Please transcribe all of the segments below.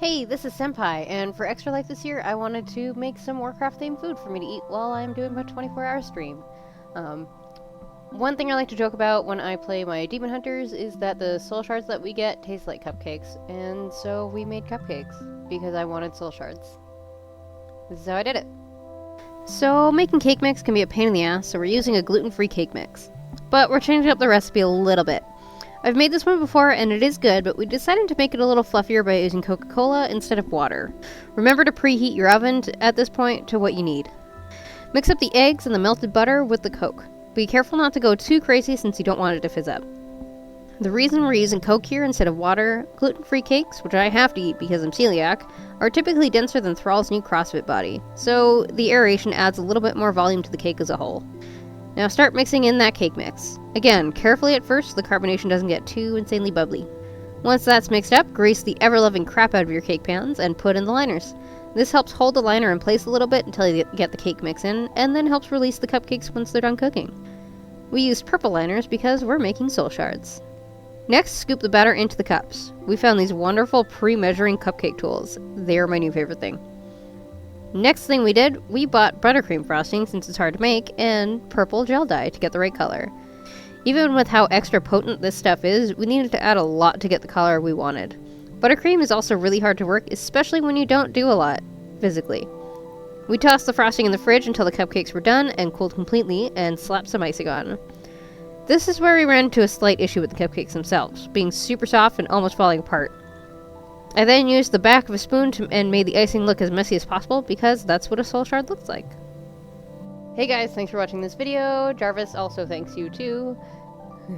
Hey, this is Senpai, and for Extra Life this year, I wanted to make some Warcraft themed food for me to eat while I'm doing my 24-hour stream. Um, One thing I like to joke about when I play my Demon Hunters is that the soul shards that we get taste like cupcakes, and so we made cupcakes because I wanted soul shards. This is how I did it. So, making cake mix can be a pain in the ass, so we're using a gluten-free cake mix. But we're changing up the recipe a little bit. I've made this one before and it is good, but we decided to make it a little fluffier by using Coca-Cola instead of water. Remember to preheat your oven at this point to what you need. Mix up the eggs and the melted butter with the Coke. Be careful not to go too crazy since you don't want it to fizz up. The reason we're using Coke here instead of water, gluten-free cakes, which I have to eat because I'm celiac, are typically denser than Thrall's new CrossFit body, so the aeration adds a little bit more volume to the cake as a whole. Now start mixing in that cake mix. Again, carefully at first so the carbonation doesn't get too insanely bubbly. Once that's mixed up, grease the ever-loving crap out of your cake pans and put in the liners. This helps hold the liner in place a little bit until you get the cake mix in, and then helps release the cupcakes once they're done cooking. We used purple liners because we're making soul shards. Next, scoop the batter into the cups. We found these wonderful pre-measuring cupcake tools. They're my new favorite thing. Next thing we did, we bought buttercream frosting since it's hard to make, and purple gel dye to get the right color. Even with how extra potent this stuff is, we needed to add a lot to get the color we wanted. Buttercream is also really hard to work, especially when you don't do a lot, physically. We tossed the frosting in the fridge until the cupcakes were done and cooled completely, and slapped some icing on. This is where we ran into a slight issue with the cupcakes themselves, being super soft and almost falling apart. I then used the back of a spoon and made the icing look as messy as possible because that's what a soul shard looks like. Hey guys, thanks for watching this video. Jarvis also thanks you too.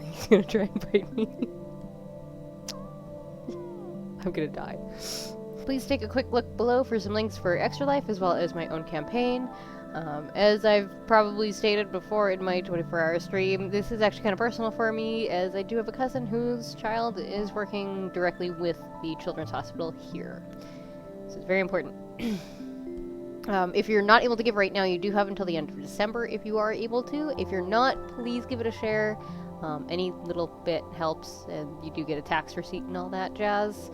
He's gonna try and bite me. I'm gonna die. Please take a quick look below for some links for Extra Life as well as my own campaign. As I've probably stated before in my 24-hour stream, this is actually kind of personal for me, as I do have a cousin whose child is working directly with the Children's Hospital here. So it's very important. If you're not able to give right now, you do have until the end of December if you are able to. If you're not, please give it a share. Any little bit helps, and you do get a tax receipt and all that jazz.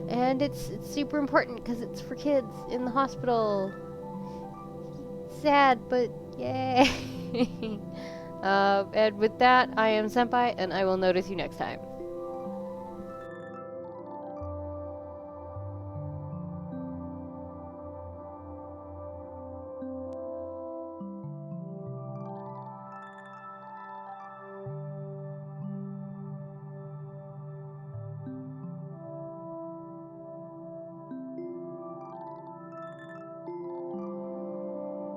And it's super important because it's for kids in the hospital. Sad, but yay! And with that, I am Senpai, and I will notice you next time.